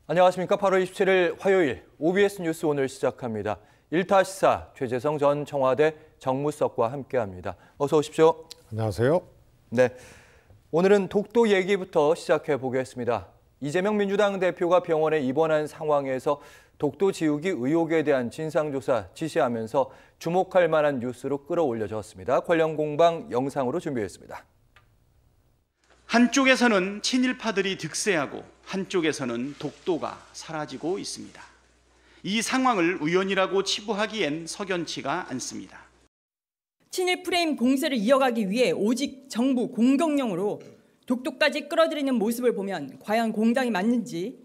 안녕하십니까. 8월 27일 화요일 OBS 뉴스 오늘 시작합니다. 1타 시사 최재성 전 청와대 정무석과 함께합니다. 어서 오십시오. 안녕하세요. 네, 오늘은 독도 얘기부터 시작해 보겠습니다. 이재명 민주당 대표가 병원에 입원한 상황에서 독도 지우기 의혹에 대한 진상조사 지시하면서 주목할 만한 뉴스로 끌어올려졌습니다. 관련 공방 영상으로 준비했습니다. 한쪽에서는 친일파들이 득세하고 한쪽에서는 독도가 사라지고 있습니다. 이 상황을 우연이라고 치부하기엔 석연치가 않습니다. 친일 프레임 공세를 이어가기 위해 오직 정부 공격령으로 독도까지 끌어들이는 모습을 보면 과연 공당이 맞는지,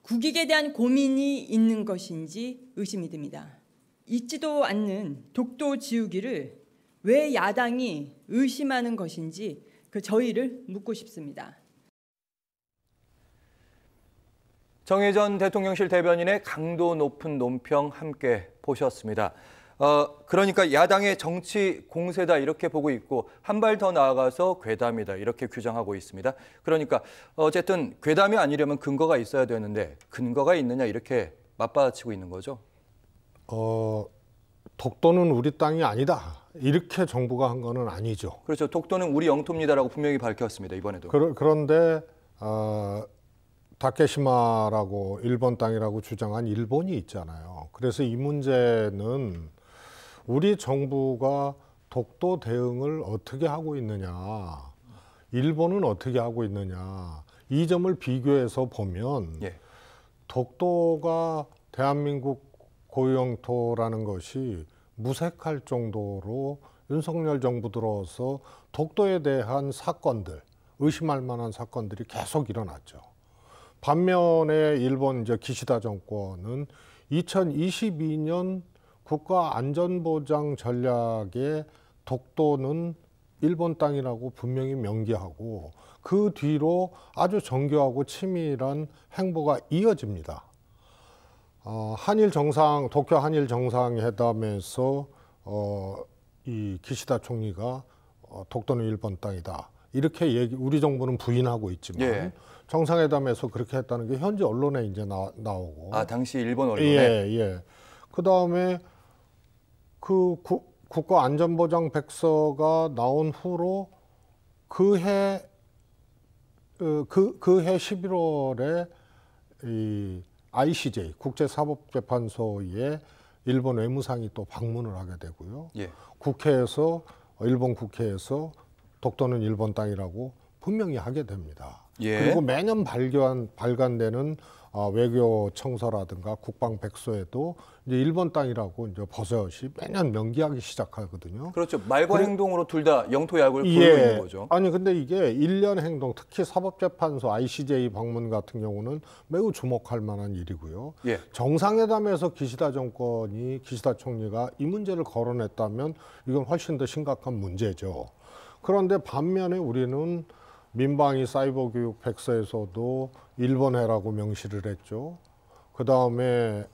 국익에 대한 고민이 있는 것인지 의심이 듭니다. 잊지도 않는 독도 지우기를 왜 야당이 의심하는 것인지 그 저희를 묻고 싶습니다. 정의전 대통령실 대변인의 강도 높은 논평 함께 보셨습니다. 그러니까 야당의 정치 공세다 이렇게 보고 있고 한 발 더 나아가서 괴담이다 이렇게 규정하고 있습니다. 그러니까 어쨌든 괴담이 아니려면 근거가 있어야 되는데 근거가 있느냐 이렇게 맞받아치고 있는 거죠. 독도는 우리 땅이 아니다. 이렇게 정부가 한 거는 아니죠. 그렇죠. 독도는 우리 영토입니다라고 분명히 밝혔습니다. 이번에도. 그런데 다케시마라고 일본 땅이라고 주장한 일본이 있잖아요. 그래서 이 문제는 우리 정부가 독도 대응을 어떻게 하고 있느냐, 일본은 어떻게 하고 있느냐, 이 점을 비교해서 보면 독도가 대한민국 고유영토라는 것이 무색할 정도로 윤석열 정부 들어서 독도에 대한 사건들, 의심할 만한 사건들이 계속 일어났죠. 반면에 일본 기시다 정권은 2022년 국가안전보장 전략에 독도는 일본 땅이라고 분명히 명기하고 그 뒤로 아주 정교하고 치밀한 행보가 이어집니다. 도쿄 한일 정상회담에서 이 기시다 총리가 독도는 일본 땅이다 이렇게 우리 정부는 부인하고 있지만 정상회담에서 그렇게 했다는 게 현지 언론에 이제 나오고. 당시 일본 언론에. 그 다음에 그 국가안전보장 백서가 나온 후로 그해 11월에 이 ICJ 국제사법재판소에 일본 외무상이 또 방문을 하게 되고요. 일본 국회에서 독도는 일본 땅이라고 분명히 하게 됩니다. 그리고 매년 발간되는 외교 청서라든가 국방 백서에도 이제 일본 땅이라고 이제 버젓이 매년 명기하기 시작하거든요. 그렇죠. 말과 행동으로 둘 다 영토 약을 보이고 있는 거죠. 아니 근데 이게 일련 행동, 특히 사법재판소 ICJ 방문 같은 경우는 매우 주목할 만한 일이고요. 정상회담에서 기시다 총리가 이 문제를 거론했다면 이건 훨씬 더 심각한 문제죠. 그런데 반면에 우리는 민방위 사이버 교육 백서에서도 일본해라고 명시를 했죠. 그 다음에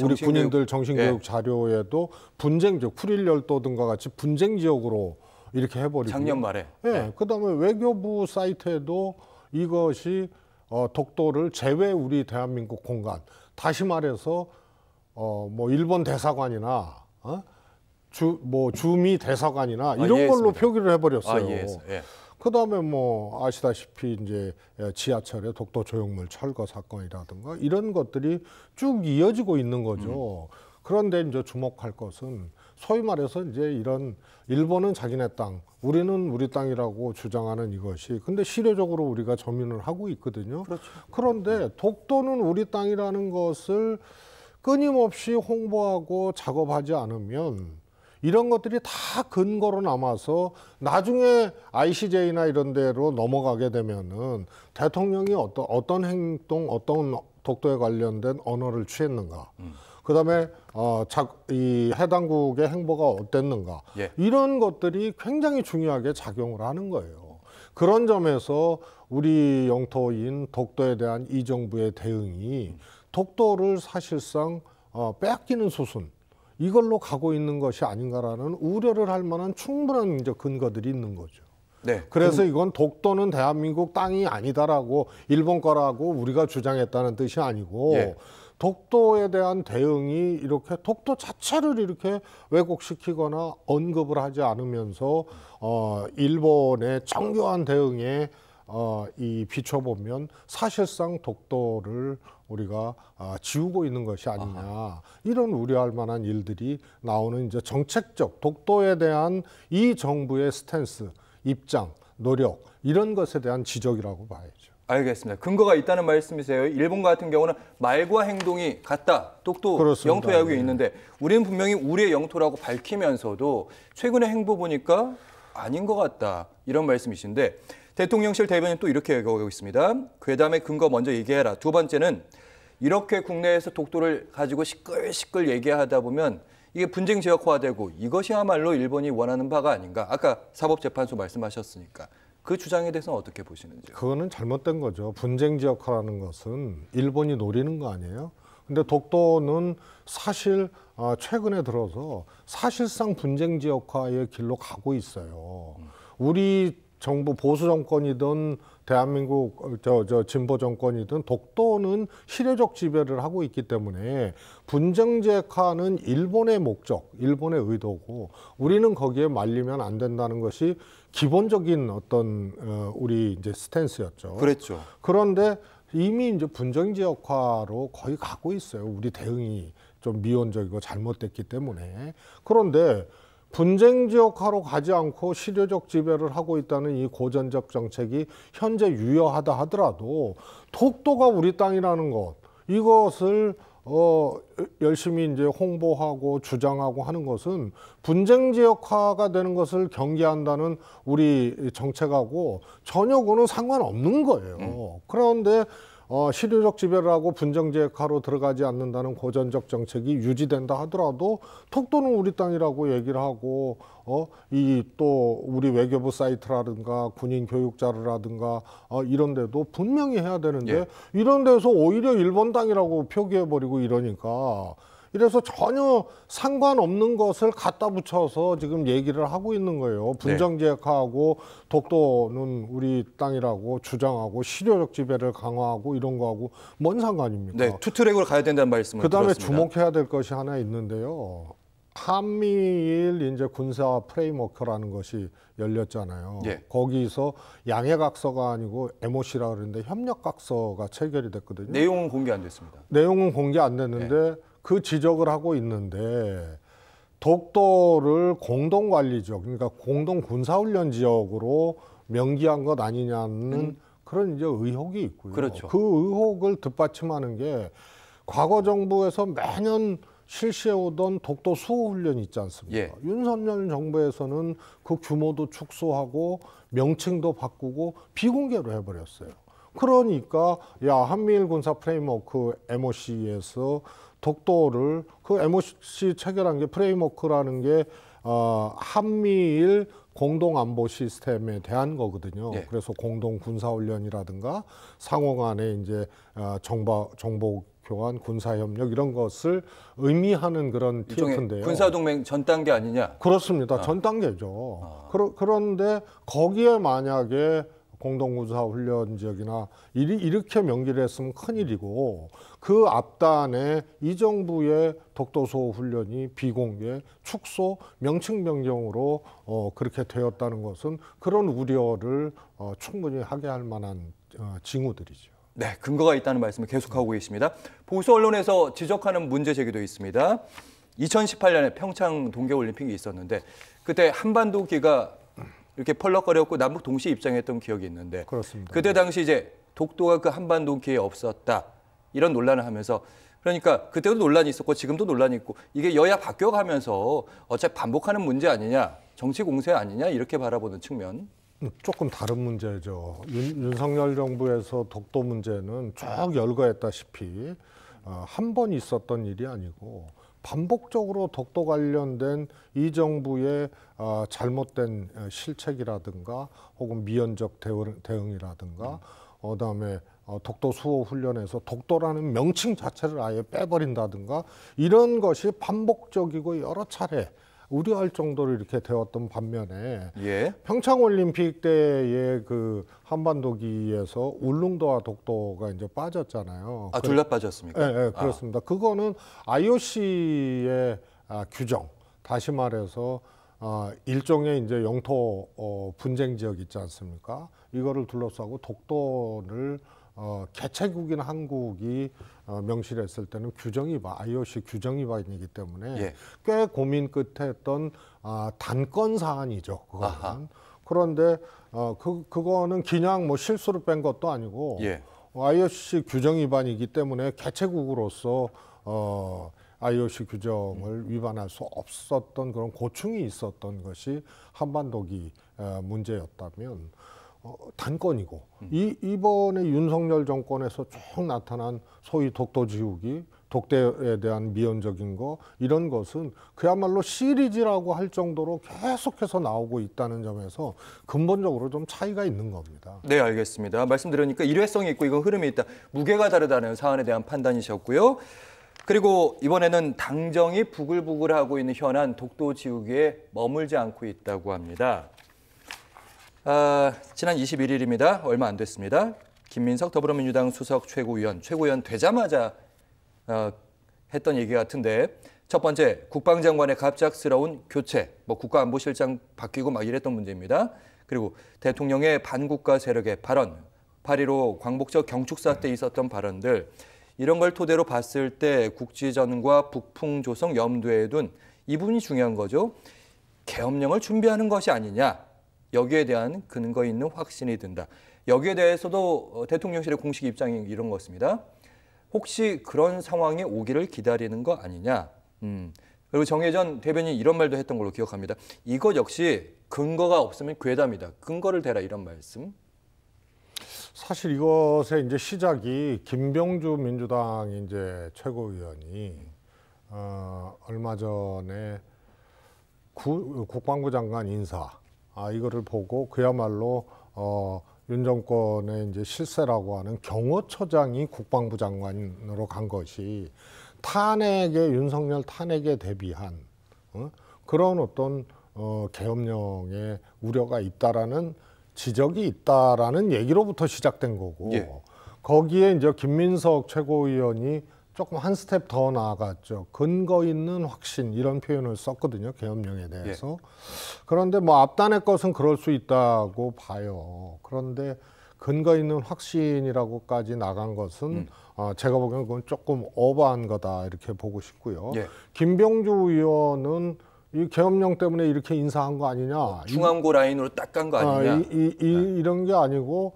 우리 군인들 정신교육 자료에도 분쟁 지역, 쿠릴 열도 등과 같이 분쟁 지역으로 이렇게 해버리고. 작년 말에. 그 다음에 외교부 사이트에도 이것이 독도를 제외 우리 대한민국 공간. 다시 말해서 일본 대사관이나 주미 대사관이나 이런 걸로 표기를 해버렸어요. 그다음에 아시다시피 이제 지하철의 독도 조형물 철거 사건이라든가 이런 것들이 쭉 이어지고 있는 거죠. 그런데 이제 주목할 것은 소위 말해서 이제 이런 일본은 자기네 땅, 우리는 우리 땅이라고 주장하는 이것이 근데 실효적으로 우리가 점유를 하고 있거든요. 그런데 독도는 우리 땅이라는 것을 끊임없이 홍보하고 작업하지 않으면 이런 것들이 다 근거로 남아서 나중에 ICJ나 이런 데로 넘어가게 되면은 대통령이 어떤 행동, 어떤 독도에 관련된 언어를 취했는가, 그다음에 이 해당국의 행보가 어땠는가, 이런 것들이 굉장히 중요하게 작용을 하는 거예요. 그런 점에서 우리 영토인 독도에 대한 이 정부의 대응이 독도를 사실상 빼앗기는 수순, 이걸로 가고 있는 것이 아닌가라는 우려를 할 만한 충분한 이제 근거들이 있는 거죠. 네. 그래서 이건 독도는 대한민국 땅이 아니다라고 일본 거라고 우리가 주장했다는 뜻이 아니고 예. 독도에 대한 대응이 이렇게 독도 자체를 이렇게 왜곡시키거나 언급을 하지 않으면서 일본의 정교한 대응에 이 비춰보면 사실상 독도를 우리가 지우고 있는 것이 아니냐 이런 우려할 만한 일들이 나오는 이제 정책적 독도에 대한 이 정부의 스탠스, 입장, 노력 이런 것에 대한 지적이라고 봐야죠. 알겠습니다. 근거가 있다는 말씀이세요. 일본 같은 경우는 말과 행동이 같다. 독도 그렇습니다. 영토에 알고 있는데 우리는 분명히 우리의 영토라고 밝히면서도 최근의 행보 보니까 아닌 것 같다. 이런 말씀이신데 대통령실 대변인 또 이렇게 얘기하고 있습니다. 괴담의 근거 먼저 얘기해라. 두 번째는 이렇게 국내에서 독도를 가지고 시끌시끌 얘기하다 보면 이게 분쟁 지역화되고 이것이야말로 일본이 원하는 바가 아닌가. 아까 사법재판소 말씀하셨으니까. 그 주장에 대해서는 어떻게 보시는지요? 그거는 잘못된 거죠. 분쟁 지역화라는 것은 일본이 노리는 거 아니에요? 근데 독도는 사실 최근에 들어서 사실상 분쟁 지역화의 길로 가고 있어요. 우리 정부 보수 정권이든 대한민국 진보 정권이든 독도는 실효적 지배를 하고 있기 때문에 분쟁 지역화는 일본의 목적, 일본의 의도고 우리는 거기에 말리면 안 된다는 것이 기본적인 어떤 우리 이제 스탠스였죠. 그랬죠. 그런데 이미 이제 분쟁 지역화로 거의 가고 있어요. 우리 대응이 좀 미온적이고 잘못됐기 때문에. 그런데 분쟁 지역화로 가지 않고 실효적 지배를 하고 있다는 이 고전적 정책이 현재 유효하다 하더라도 독도가 우리 땅이라는 것, 이것을 열심히 이제 홍보하고 주장하고 하는 것은 분쟁 지역화가 되는 것을 경계한다는 우리 정책하고 전혀 그거는 상관없는 거예요. 그런데 실효적 지배를 하고 분쟁 지역화로 들어가지 않는다는 고전적 정책이 유지된다 하더라도 독도는 우리 땅이라고 얘기를 하고 이 또 우리 외교부 사이트라든가 군인 교육자료라든가 이런 데도 분명히 해야 되는데 예. 이런 데서 오히려 일본 땅이라고 표기해버리고 이러니까 이래서 전혀 상관없는 것을 갖다 붙여서 지금 얘기를 하고 있는 거예요. 분쟁 지역화하고 독도는 우리 땅이라고 주장하고 실효적 지배를 강화하고 이런 거하고 뭔 상관입니까? 네, 투트랙으로 가야 된다는 말씀을 그다음에 들었습니다. 주목해야 될 것이 하나 있는데요. 한미일 이제 군사 프레임워크라는 것이 열렸잖아요. 예. 거기서 양해각서가 아니고 MOC라 그러는데 협력각서가 체결이 됐거든요. 내용은 공개 안 됐습니다. 내용은 공개 안 됐는데 그 지적을 하고 있는데 독도를 공동관리 지역, 그러니까 공동군사훈련 지역으로 명기한 것 아니냐는 그런 이제 의혹이 있고요. 그렇죠. 그 의혹을 뒷받침하는 게 과거 정부에서 매년 실시해오던 독도 수호훈련이 있지 않습니까? 예. 윤석열 정부에서는 그 규모도 축소하고 명칭도 바꾸고 비공개로 해버렸어요. 그러니까 한미일 군사 프레임워크 MOC에서 독도를 그 MOC 체결한 게 프레임워크라는 게 한미일 공동 안보 시스템에 대한 거거든요. 예. 그래서 공동 군사훈련이라든가 상호 간에 이제 정보 교환, 군사협력 이런 것을 의미하는 그런 TF인데요. 군사동맹 전 단계 아니냐? 그렇습니다. 전 단계죠. 그런데 거기에 만약에 공동군사훈련 지역이나 이렇게 명기를 했으면 큰일이고 그 앞단에 이 정부의 독도수호 훈련이 비공개, 축소, 명칭 변경으로 그렇게 되었다는 것은 그런 우려를 충분히 하게 할 만한 징후들이죠. 네, 근거가 있다는 말씀을 계속하고 계십니다. 보수 언론에서 지적하는 문제 제기도 있습니다. 2018년에 평창 동계올림픽이 있었는데 그때 한반도기가 이렇게 펄럭거렸고 남북 동시에 입장했던 기억이 있는데 그렇습니다. 그때 당시 이제 독도가 그 한반도기에 없었다 이런 논란을 하면서 그러니까 그때도 논란이 있었고 지금도 논란이 있고 이게 여야 바뀌어가면서 어차피 반복하는 문제 아니냐 정치 공세 아니냐 이렇게 바라보는 측면. 조금 다른 문제죠. 윤석열 정부에서 독도 문제는 쭉 열거했다시피 한 번 있었던 일이 아니고 반복적으로 독도 관련된 이 정부의 잘못된 실책이라든가 혹은 미연적 대응이라든가 그다음에 독도 수호 훈련에서 독도라는 명칭 자체를 아예 빼버린다든가 이런 것이 반복적이고 여러 차례 우려할 정도로 이렇게 되었던 반면에 예. 평창올림픽 때의 그 한반도기에서 울릉도와 독도가 이제 빠졌잖아요. 아, 둘 다 빠졌습니까? 네, 네, 그렇습니다. 그거는 IOC의 규정, 다시 말해서 일종의 이제 영토 분쟁 지역 있지 않습니까? 이거를 둘러싸고 독도를 개최국인 한국이 명시했을 때는 IOC 규정 위반이기 때문에 예. 꽤 고민 끝에 했던 단건 사안이죠. 그거는. 그런데 그거는 그냥 뭐 실수로 뺀 것도 아니고 예. IOC 규정 위반이기 때문에 개최국으로서 IOC 규정을 위반할 수 없었던 그런 고충이 있었던 것이 한반도기 문제였다면 단건이고 이번에 윤석열 정권에서 쭉 나타난 소위 독도지우기, 독대에 대한 미온적인 거 이런 것은 그야말로 시리즈라고 할 정도로 계속해서 나오고 있다는 점에서 근본적으로 좀 차이가 있는 겁니다. 네, 알겠습니다. 말씀드리니까 일회성이 있고 이건 흐름이 있다. 무게가 다르다는 사안에 대한 판단이셨고요. 그리고 이번에는 당정이 부글부글하고 있는 현안 독도 지우기에 머물지 않고 있다고 합니다. 지난 21일입니다. 얼마 안 됐습니다. 김민석 더불어민주당 수석 최고위원 되자마자 했던 얘기 같은데 첫 번째 국방장관의 갑작스러운 교체, 국가안보실장 바뀌고 막 이랬던 문제입니다. 그리고 대통령의 반국가 세력의 발언, 8.15 광복절 경축사 때 있었던 발언들 이런 걸 토대로 봤을 때 국지전과 북풍 조성 염두에 둔 이 부분이 중요한 거죠. 계엄령을 준비하는 것이 아니냐. 여기에 대한 근거 있는 확신이 든다. 여기에 대해서도 대통령실의 공식 입장이 이런 것입니다. 혹시 그런 상황이 오기를 기다리는 거 아니냐. 그리고 정혜전 대변인이 이런 말도 했던 걸로 기억합니다. 이것 역시 근거가 없으면 괴담이다. 근거를 대라 이런 말씀. 사실 이것의 이제 시작이 김병주 민주당 이제 최고위원이 얼마 전에 국방부 장관 인사 이거를 보고 그야말로 윤 정권의 이제 실세라고 하는 경호처장이 국방부 장관으로 간 것이 윤석열 탄핵에 대비한 그런 어떤 계엄령의 우려가 있다라는 지적이 있다라는 얘기로부터 시작된 거고 예. 거기에 이제 김민석 최고위원이 조금 한 스텝 더 나아갔죠. 근거 있는 확신 이런 표현을 썼거든요. 계엄령에 대해서. 예. 그런데 앞단의 것은 그럴 수 있다고 봐요. 그런데 근거 있는 확신이라고까지 나간 것은 제가 보기에는 그건 조금 오버한 거다 이렇게 보고 싶고요. 예. 김병주 의원은 이 계엄령 때문에 이렇게 인사한 거 아니냐. 중앙고 라인으로 딱 간 거 아니냐. 이런 게 아니고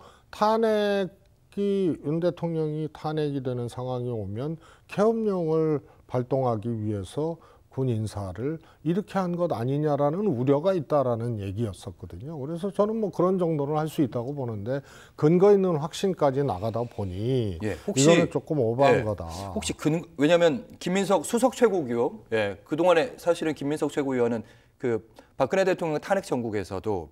윤 대통령이 탄핵이 되는 상황이 오면 계엄령을 발동하기 위해서 군 인사를 이렇게 한 것 아니냐라는 우려가 있다라는 얘기였었거든요. 그래서 저는 그런 정도는 할 수 있다고 보는데 근거 있는 확신까지 나가다 보니 혹시 이거는 조금 오버한 거다. 혹시 왜냐하면 김민석 수석 최고위원, 그동안에 사실은 김민석 최고위원은 박근혜 대통령 탄핵 전국에서도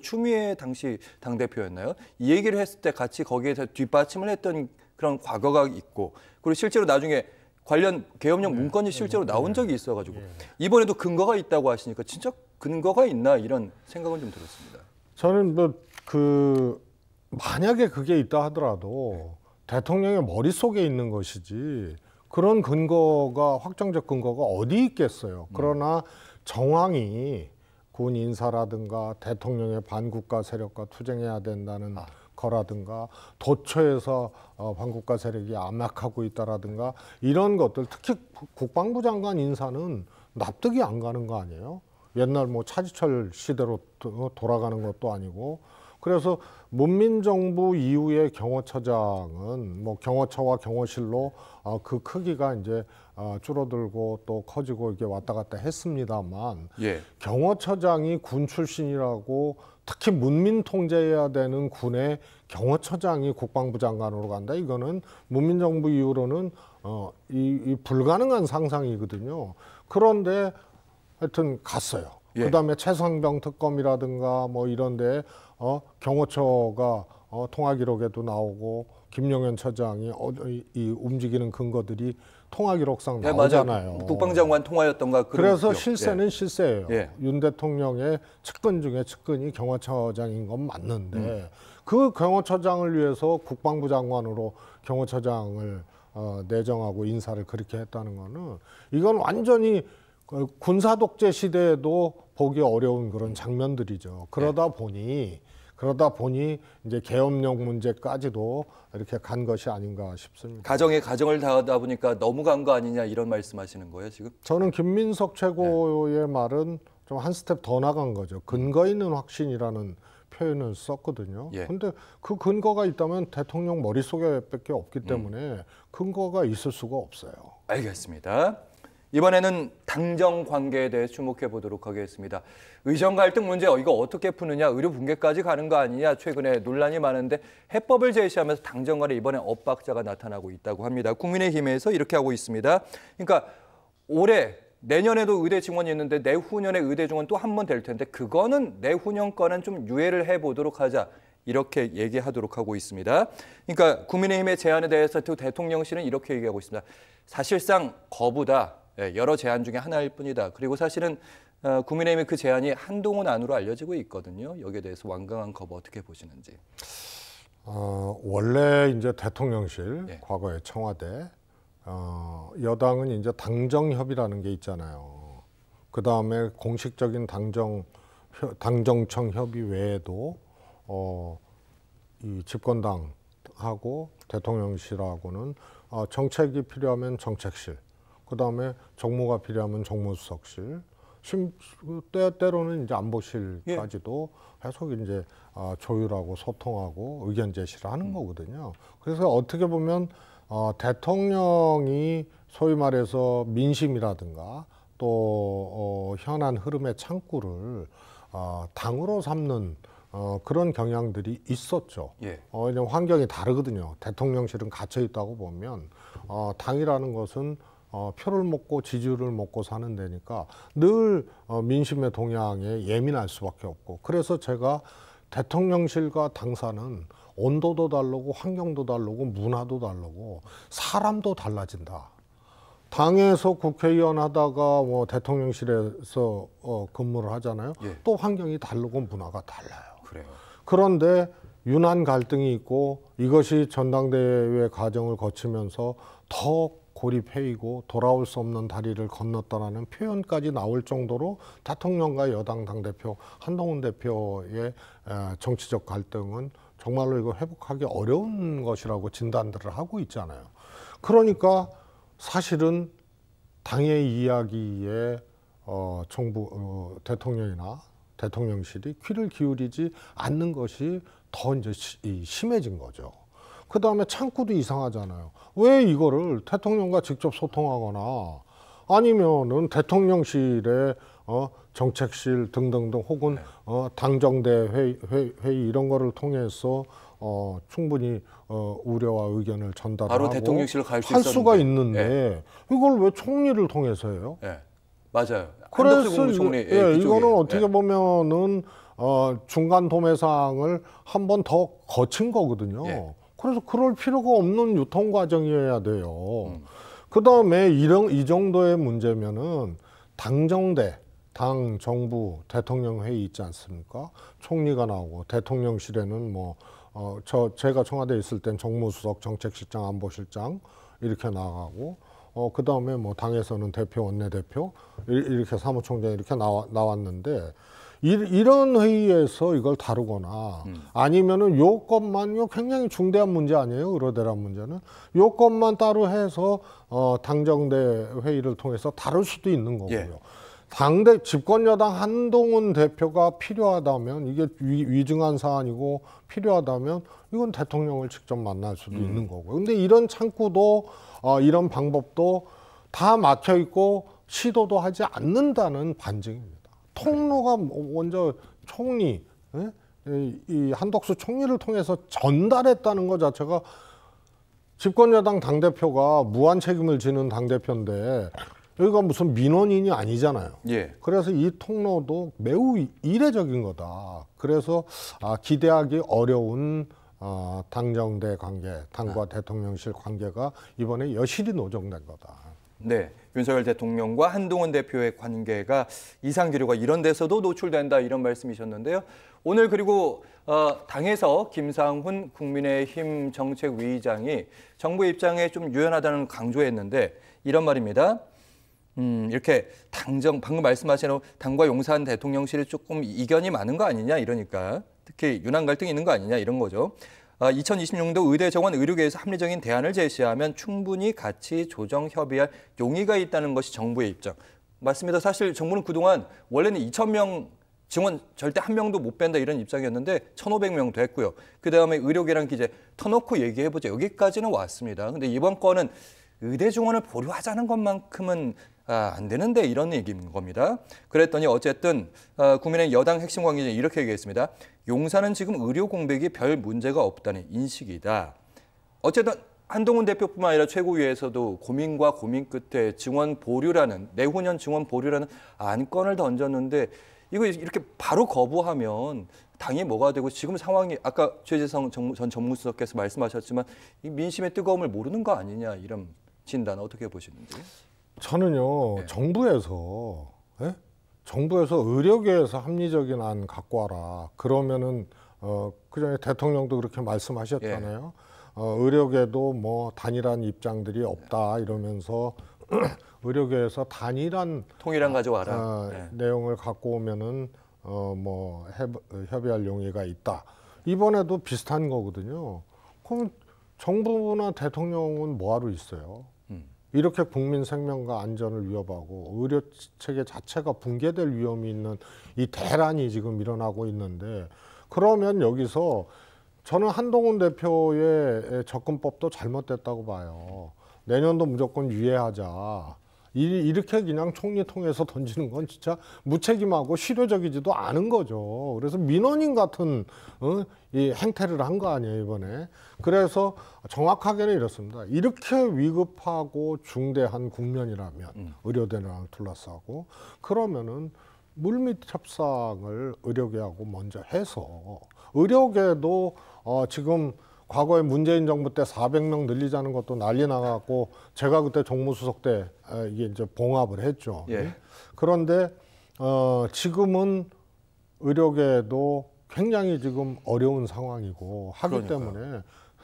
추미애 당시 당대표였나요? 이 얘기를 했을 때 같이 거기에서 뒷받침을 했던 그런 과거가 있고 그리고 실제로 나중에 관련 계엄령 문건이 실제로 나온 적이 있어가지고 이번에도 근거가 있다고 하시니까 진짜 근거가 있나 이런 생각은 좀 들었습니다. 저는 만약에 그게 있다 하더라도 대통령의 머릿속에 있는 것이지 그런 근거가 확정적 근거가 어디 있겠어요. 그러나 정황이 군 인사라든가 대통령의 반국가 세력과 투쟁해야 된다는 거라든가 도처에서 반국가 세력이 압박하고 있다라든가 이런 것들 특히 국방부 장관 인사는 납득이 안 가는 거 아니에요? 옛날 차지철 시대로 돌아가는 것도 아니고 그래서 문민정부 이후의 경호처장은 경호처와 경호실로 그 크기가 이제 줄어들고 또 커지고 이렇게 왔다 갔다 했습니다만 경호처장이 군 출신이라고 특히 문민 통제해야 되는 군의 경호처장이 국방부 장관으로 간다. 이거는 문민정부 이후로는 이 불가능한 상상이거든요. 그런데 하여튼 갔어요. 그다음에 최성병 특검이라든가 이런데 경호처가 통화 기록에도 나오고 김용현 처장이 이 움직이는 근거들이 통화 기록상 나오잖아요. 맞아요. 국방장관 통화였던가. 그래서 실세는 실세예요. 윤 대통령의 측근 중에 측근이 경호처장인 건 맞는데 그 경호처장을 위해서 국방부 장관으로 경호처장을 내정하고 인사를 그렇게 했다는 거는 이건 완전히 군사 독재 시대에도 보기 어려운 그런 장면들이죠. 그러다 보니 이제 계엄령 문제까지도 이렇게 간 것이 아닌가 싶습니다. 가정에 가정을 다하다 보니까 너무 간 거 아니냐 이런 말씀하시는 거예요, 지금? 저는 김민석 최고의 말은 좀 한 스텝 더 나간 거죠. 근거 있는 확신이라는 표현을 썼거든요. 근데 그 근거가 있다면 대통령 머릿속에밖에 없기 때문에 근거가 있을 수가 없어요. 알겠습니다. 이번에는 당정 관계에 대해 주목해 보도록 하겠습니다. 의정 갈등 문제 이거 어떻게 푸느냐, 의료 붕괴까지 가는 거 아니냐 최근에 논란이 많은데 해법을 제시하면서 당정 간에 이번에 엇박자가 나타나고 있다고 합니다. 국민의힘에서 이렇게 하고 있습니다. 그러니까 올해 내년에도 의대 증원이 있는데 내후년에 의대 증원 또 한 번 될 텐데 그거는 내후년 거는 좀 유예를 해보도록 하자. 이렇게 얘기하도록 하고 있습니다. 그러니까 국민의힘의 제안에 대해서 대통령실은 이렇게 얘기하고 있습니다. 사실상 거부다. 여러 제안 중에 하나일 뿐이다. 그리고 사실은 국민의힘의 그 제안이 한동훈 안으로 알려지고 있거든요. 여기에 대해서 완강한 거부 어떻게 보시는지. 원래 이제 대통령실, 과거에 청와대, 여당은 이제 당정협의라는 게 있잖아요. 그 다음에 공식적인 당정청 협의 외에도 이 집권당하고 대통령실하고는 정책이 필요하면 정책실, 그 다음에 정무가 필요하면 정무수석실, 때로는 이제 안보실까지도 계속 이제 조율하고 소통하고 의견 제시를 하는 거거든요. 그래서 어떻게 보면 대통령이 소위 말해서 민심이라든가 또 현안 흐름의 창구를 당으로 삼는 그런 경향들이 있었죠. 왜냐면 환경이 다르거든요. 대통령실은 갇혀 있다고 보면 당이라는 것은 표를 먹고 지지율을 먹고 사는 데니까 늘 민심의 동향에 예민할 수밖에 없고, 그래서 제가 대통령실과 당사는 온도도 다르고 환경도 다르고 문화도 다르고 사람도 달라진다. 당에서 국회의원 하다가 뭐 대통령실에서 근무를 하잖아요. 또 환경이 다르고 문화가 달라요. 그래요. 그런데 유난 갈등이 있고 이것이 전당대회 과정을 거치면서 더 고립해이고 돌아올 수 없는 다리를 건넜다라는 표현까지 나올 정도로 대통령과 여당 당대표 한동훈 대표의 정치적 갈등은 정말로 이거 회복하기 어려운 것이라고 진단들을 하고 있잖아요. 그러니까 사실은 당의 이야기에 정부 대통령이나 대통령실이 귀를 기울이지 않는 것이 더 이제 심해진 거죠. 그 다음에 창구도 이상하잖아요. 왜 이거를 대통령과 직접 소통하거나 아니면은 대통령실에 정책실 등등등 혹은 당정대 회의 이런 거를 통해서 충분히 우려와 의견을 전달하고 바로 대통령실로 갈 수가 있는데 이걸 왜 총리를 통해서 해요? 맞아요. 그래서 이거는 어떻게 보면은 중간 도매상을 한 번 더 거친 거거든요. 그래서 그럴 필요가 없는 유통 과정이어야 돼요. 그 다음에 이 정도의 문제면은 당정대, 당, 정부, 대통령 회의 있지 않습니까? 총리가 나오고 대통령실에는 뭐 제가 청와대에 있을 땐 정무수석, 정책실장, 안보실장 이렇게 나가고 그 다음에 뭐 당에서는 대표, 원내대표 이렇게 사무총장 이렇게 나왔는데 이런 회의에서 이걸 다루거나 아니면은 요것만 굉장히 중대한 문제 아니에요? 의료대란 문제는 요것만 따로 해서 당정대 회의를 통해서 다룰 수도 있는 거고요. 당대 집권여당 한동훈 대표가 필요하다면 이게 위중한 사안이고 필요하다면 이건 대통령을 직접 만날 수도 있는 거고요. 근데 이런 창구도 이런 방법도 다 막혀 있고 시도도 하지 않는다는 반증입니다. 통로가 먼저 총리, 이 한덕수 총리를 통해서 전달했다는 것 자체가 집권여당 당대표가 무한 책임을 지는 당대표인데 여기가 무슨 민원인이 아니잖아요. 그래서 이 통로도 매우 이례적인 거다. 그래서 기대하기 어려운 당정대 관계, 당과 대통령실 관계가 이번에 여실히 노정된 거다. 네, 윤석열 대통령과 한동훈 대표의 관계가 이상 기류가 이런 데서도 노출된다 이런 말씀이셨는데요. 오늘 그리고 당에서 김상훈 국민의힘 정책위의장이 정부 입장에 좀 유연하다는 강조했는데 이런 말입니다. 이렇게 방금 말씀하신 당과 용산 대통령실이 조금 이견이 많은 거 아니냐 이러니까 특히 윤한 갈등이 있는 거 아니냐 이런 거죠. 2026년도 의대 정원 의료계에서 합리적인 대안을 제시하면 충분히 같이 조정 협의할 용의가 있다는 것이 정부의 입장. 맞습니다. 사실 정부는 그동안 원래는 2,000명 증원 절대 한 명도 못 뺀다 이런 입장이었는데 1,500명 됐고요. 그다음에 의료계랑 이제 터놓고 얘기해보자. 여기까지는 왔습니다. 근데 이번 건은 의대 정원을 보류하자는 것만큼은 안 되는데 이런 얘기인 겁니다. 그랬더니 어쨌든 국민의 여당 핵심 관계자 이렇게 얘기했습니다. 용산은 지금 의료 공백이 별 문제가 없다는 인식이다. 어쨌든 한동훈 대표뿐만 아니라 최고위에서도 고민과 고민 끝에 증원 보류라는 내후년 증원 보류라는 안건을 던졌는데 이거 이렇게 바로 거부하면 당이 뭐가 되고 지금 상황이 아까 최재성 전 정무수석께서 말씀하셨지만 이 민심의 뜨거움을 모르는 거 아니냐 이런 진단 어떻게 보시는지? 저는요 네. 정부에서 의료계에서 합리적인 안 갖고 와라. 그러면은 그전에 대통령도 그렇게 말씀하셨잖아요. 의료계도 뭐 단일한 입장들이 없다 이러면서 의료계에서 단일한 통일안 가져와라. 내용을 갖고 오면은 뭐 협의할 용의가 있다. 이번에도 비슷한 거거든요. 그럼 정부나 대통령은 뭐하러 있어요? 이렇게 국민 생명과 안전을 위협하고 의료 체계 자체가 붕괴될 위험이 있는 이 대란이 지금 일어나고 있는데 그러면 여기서 저는 한동훈 대표의 접근법도 잘못됐다고 봐요. 내년도 무조건 유예하자. 이렇게 그냥 총리 통해서 던지는 건 진짜 무책임하고 실효적이지도 않은 거죠. 그래서 민원인 같은 이 행태를 한 거 아니에요 이번에. 그래서 정확하게는 이렇습니다. 이렇게 위급하고 중대한 국면이라면 의료대를 둘러싸고 그러면은 물밑 협상을 의료계하고 먼저 해서 의료계도 지금 과거에 문재인 정부 때 400명 늘리자는 것도 난리 나갖고 제가 그때 정무수석 때 이게 이제 봉합을 했죠. 예. 그런데 지금은 의료계도 굉장히 지금 어려운 상황이고 하기 때문에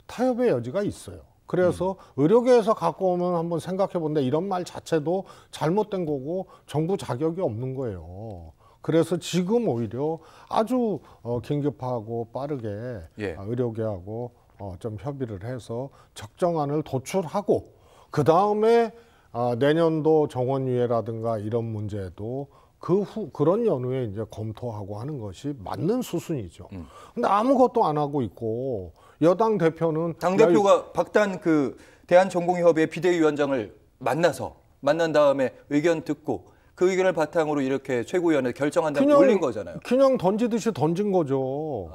타협의 여지가 있어요. 그래서 의료계에서 갖고 오면 한번 생각해 본데 이런 말 자체도 잘못된 거고 정부 자격이 없는 거예요. 그래서 지금 오히려 아주 긴급하고 빠르게 의료계하고 좀 협의를 해서 적정안을 도출하고 그 다음에 내년도 정원유예라든가 이런 문제도 그런 연후에 이제 검토하고 하는 것이 맞는 수순이죠. 근데 아무것도 안 하고 있고 여당 대표는 당 대표가 박단 그 대한전공의협의 비대위원장을 만난 다음에 의견 듣고 그 의견을 바탕으로 이렇게 최고위원회 결정한다고 올린 거잖아요. 그냥 던지듯이 던진 거죠.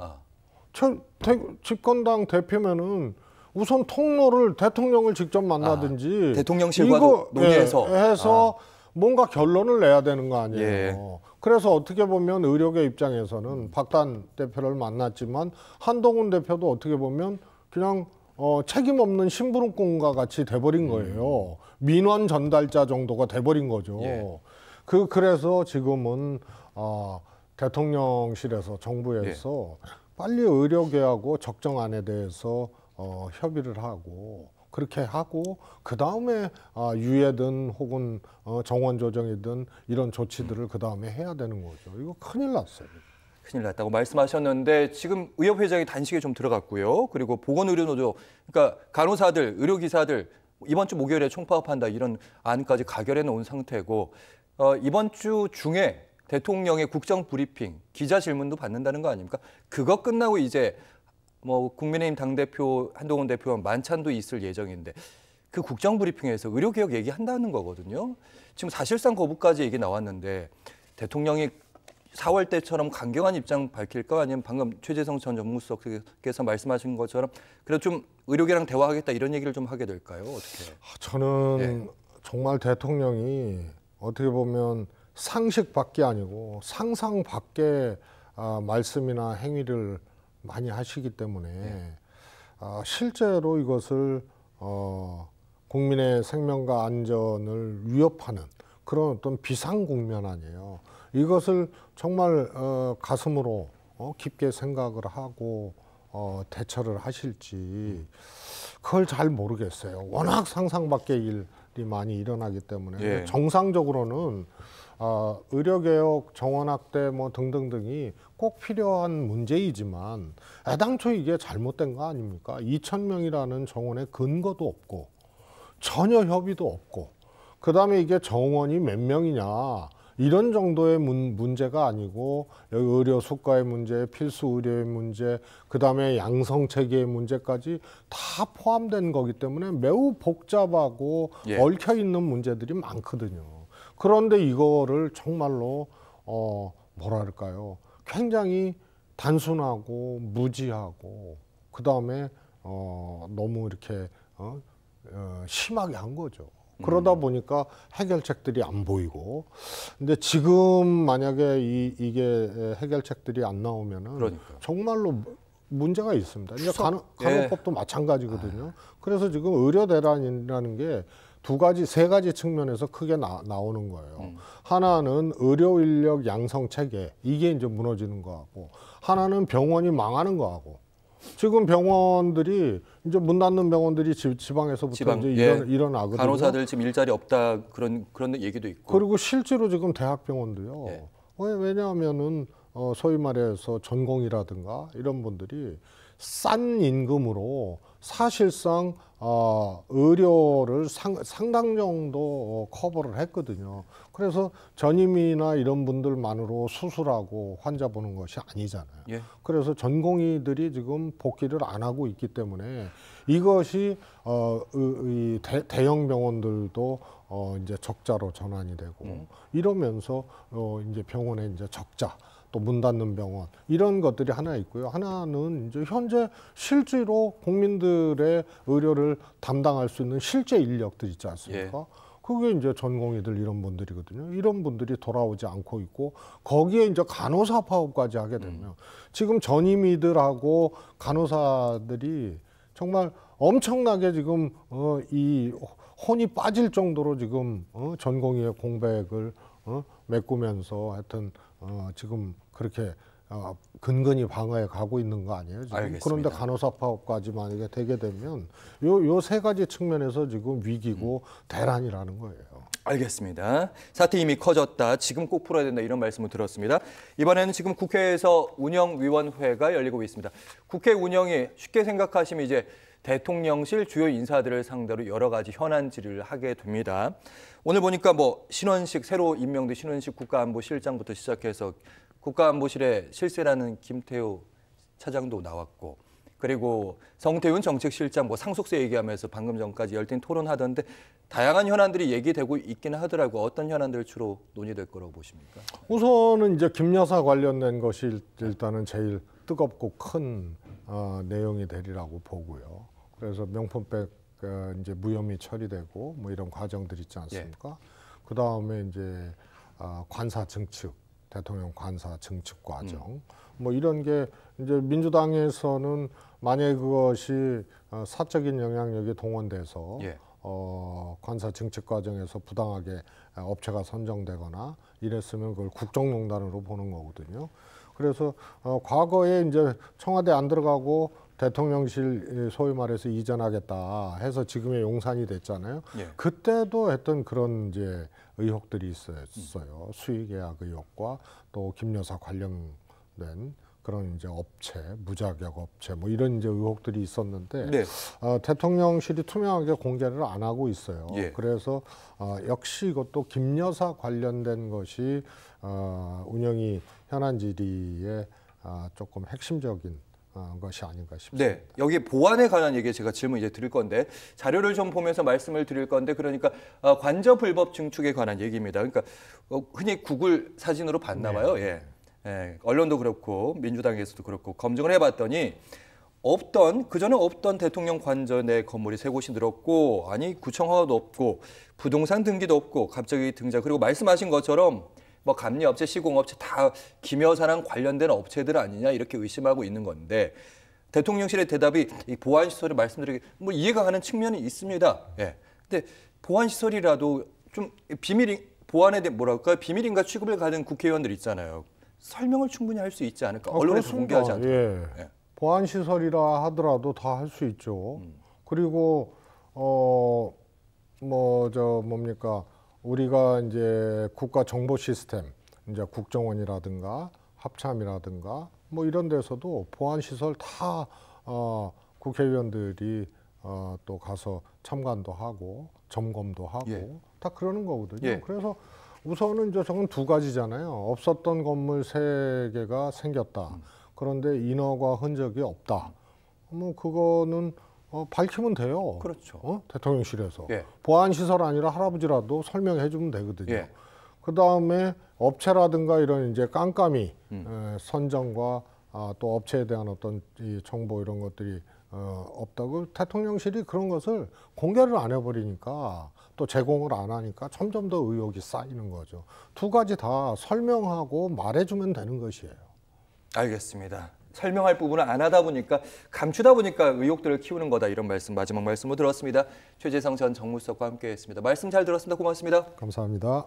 집권당 대표면은 우선 통로를 대통령을 직접 만나든지 대통령실과도 논의해서 해서 뭔가 결론을 내야 되는 거 아니에요. 그래서 어떻게 보면 의료계 입장에서는 박단 대표를 만났지만 한동훈 대표도 어떻게 보면 그냥 책임 없는 심부름꾼과 같이 돼버린 거예요. 민원 전달자 정도가 돼버린 거죠. 그래서 지금은 대통령실에서 정부에서 빨리 의료계하고 적정안에 대해서 협의를 하고 그렇게 하고 그 다음에 유예든 혹은 정원 조정이든 이런 조치들을 그 다음에 해야 되는 거죠. 이거 큰일 났어요. 큰일 났다고 말씀하셨는데 지금 의협회장이 단식에 좀 들어갔고요. 그리고 보건의료노조, 그러니까 간호사들, 의료기사들 이번 주 목요일에 총파업한다 이런 안까지 가결해 놓은 상태고 이번 주 중에 대통령의 국정 브리핑, 기자 질문도 받는다는 거 아닙니까? 그거 끝나고 이제 뭐 국민의힘 당대표 한동훈 대표와 만찬도 있을 예정인데 그 국정 브리핑에서 의료개혁 얘기한다는 거거든요. 지금 사실상 거부까지 얘기 나왔는데 대통령이 4월 때처럼 강경한 입장 밝힐까 아니면 방금 최재성 전 정무수석께서 말씀하신 것처럼 그래도 좀 의료계랑 대화하겠다 이런 얘기를 좀 하게 될까요? 어떻게? 저는 정말 대통령이 어떻게 보면 상식 밖이 아니고 상상 밖의 말씀이나 행위를 많이 하시기 때문에 실제로 이것을 국민의 생명과 안전을 위협하는 그런 어떤 비상국면 아니에요. 이것을 정말 가슴으로 깊게 생각을 하고 대처를 하실지 그걸 잘 모르겠어요. 워낙 상상 밖의 일이 많이 일어나기 때문에 예. 정상적으로는 의료개혁, 정원학대 뭐 등등등이 꼭 필요한 문제이지만 애당초 이게 잘못된 거 아닙니까? 2,000명이라는 정원의 근거도 없고 전혀 협의도 없고 그다음에 이게 정원이 몇 명이냐 이런 정도의 문제가 아니고 여기 의료 수가의 문제, 필수 의료의 문제, 그다음에 양성 체계의 문제까지 다 포함된 거기 때문에 매우 복잡하고 예. 얽혀 있는 문제들이 많거든요. 그런데 이거를 정말로 뭐랄까요? 굉장히 단순하고 무지하고 그다음에 너무 이렇게 심하게 한 거죠. 그러다 보니까 해결책들이 안 보이고, 근데 지금 만약에 이게 해결책들이 안 나오면은 그러니까요. 정말로 문제가 있습니다. 이제 간호법도 마찬가지거든요. 그래서 지금 의료 대란이라는 게 세 가지 측면에서 크게 나오는 거예요. 하나는 의료 인력 양성 체계, 이게 이제 무너지는 거하고, 하나는 병원이 망하는 거하고. 지금 병원들이 이제 문 닫는 병원들이 지방에서부터 이제 일어나거든요. 간호사들 지금 일자리 없다 그런 얘기도 있고. 그리고 실제로 지금 대학병원도요. 예. 왜냐하면은 소위 말해서 전공이라든가 이런 분들이 싼 임금으로 사실상 의료를 상당 정도 커버를 했거든요. 그래서 전임이나 이런 분들만으로 수술하고 환자 보는 것이 아니잖아요. 예. 그래서 전공의들이 지금 복귀를 안 하고 있기 때문에 이것이 이 대형 병원들도 이제 적자로 전환이 되고 이러면서 이제 병원에 이제 적자. 또 문 닫는 병원 이런 것들이 하나 있고요. 하나는 이제 현재 실제로 국민들의 의료를 담당할 수 있는 실제 인력들 있지 않습니까? 예. 그게 이제 전공의들 이런 분들이거든요. 이런 분들이 돌아오지 않고 있고 거기에 이제 간호사 파업까지 하게 되면 지금 전임의들하고 간호사들이 정말 엄청나게 지금 이 혼이 빠질 정도로 지금 전공의의 공백을 메꾸면서 하여튼 지금 그렇게 근근히 방어해 가고 있는 거 아니에요? 지금? 알겠습니다. 그런데 간호사 파업까지 만약에 되게 되면 요 세 가지 측면에서 지금 위기고 대란이라는 거예요. 알겠습니다. 사태 이미 커졌다. 지금 꼭 풀어야 된다. 이런 말씀을 들었습니다. 이번에는 지금 국회에서 운영위원회가 열리고 있습니다. 국회 운영이 쉽게 생각하시면 이제 대통령실 주요 인사들을 상대로 여러 가지 현안 질의를 하게 됩니다. 오늘 보니까 뭐 신원식 새로 임명된 신원식 국가안보실장부터 시작해서 국가안보실의 실세라는 김태우 차장도 나왔고 그리고 성태윤 정책실장 뭐 상속세 얘기하면서 방금 전까지 열띤 토론하던데 다양한 현안들이 얘기되고 있기는 하더라고요. 어떤 현안들 주로 논의될 거라고 보십니까? 우선은 이제 김 여사 관련된 것이 일단은 제일 뜨겁고 큰 내용이 되리라고 보고요. 그래서 명품백 이제 무혐의 처리되고 뭐 이런 과정들 있지 않습니까? 예. 그 다음에 이제 관사 증축, 대통령 관사 증축 과정, 뭐 이런 게 이제 민주당에서는 만약에 그것이 사적인 영향력이 동원돼서 예. 관사 증축 과정에서 부당하게 업체가 선정되거나 이랬으면 그걸 국정농단으로 보는 거거든요. 그래서 과거에 이제 청와대 안 들어가고 대통령실 소위 말해서 이전하겠다 해서 지금의 용산이 됐잖아요. 예. 그때도 했던 그런 이제 의혹들이 있었어요. 수의계약 의혹과 또 김 여사 관련된 그런 이제 업체, 무자격 업체 뭐 이런 이제 의혹들이 있었는데 네. 대통령실이 투명하게 공개를 안 하고 있어요. 예. 그래서 역시 이것도 김 여사 관련된 것이 운영이 현안 질의에 조금 핵심적인 것이 아닌가 싶습니다. 네, 여기 보안에 관한 얘기 제가 질문 이제 드릴 건데 자료를 좀 보면서 말씀을 드릴 건데 그러니까 관저 불법 증축에 관한 얘기입니다. 그러니까 흔히 구글 사진으로 봤나 봐요. 네. 예. 예, 언론도 그렇고 민주당에서도 그렇고 검증을 해봤더니 그전에 없던 대통령 관저 내 건물이 3곳이 늘었고 아니 구청 허가도 없고 부동산 등기도 없고 갑자기 등장 그리고 말씀하신 것처럼 뭐 감리업체, 시공업체 다 김 여사랑 관련된 업체들 아니냐 이렇게 의심하고 있는 건데 대통령실의 대답이 이 보안 시설을 말씀드리기 뭐 이해가 가는 측면이 있습니다. 예. 근데 보안 시설이라도 좀 보안에 대해 뭐랄까 비밀인가 취급을 가진 국회의원들 있잖아요. 설명을 충분히 할 수 있지 않을까? 언론에서 공개하지 않도록. 예. 예. 보안 시설이라 하더라도 다 할 수 있죠. 그리고 뭡니까? 우리가 이제 국가 정보 시스템, 이제 국정원이라든가 합참이라든가 뭐 이런 데서도 보안 시설 다 국회의원들이 또 가서 참관도 하고 점검도 하고 예. 다 그러는 거거든요. 예. 그래서 우선은 이제 저건 두 가지잖아요. 없었던 건물 3개가 생겼다. 그런데 인허가 흔적이 없다. 뭐 그거는 밝히면 돼요. 그렇죠. 대통령실에서. 예. 보안 시설 아니라 할아버지라도 설명해 주면 되거든요. 예. 그다음에 업체라든가 이런 이제 깜깜이 선정과 또 업체에 대한 어떤 이 정보 이런 것들이 없다고 대통령실이 그런 것을 공개를 안 해버리니까 또 제공을 안 하니까 점점 더 의혹이 쌓이는 거죠. 두 가지 다 설명하고 말해주면 되는 것이에요. 알겠습니다. 설명할 부분을 안 하다 보니까 감추다 보니까 의혹들을 키우는 거다 이런 말씀 마지막 말씀으로 들었습니다. 최재성 전 정무수석과 함께했습니다. 말씀 잘 들었습니다. 고맙습니다. 감사합니다.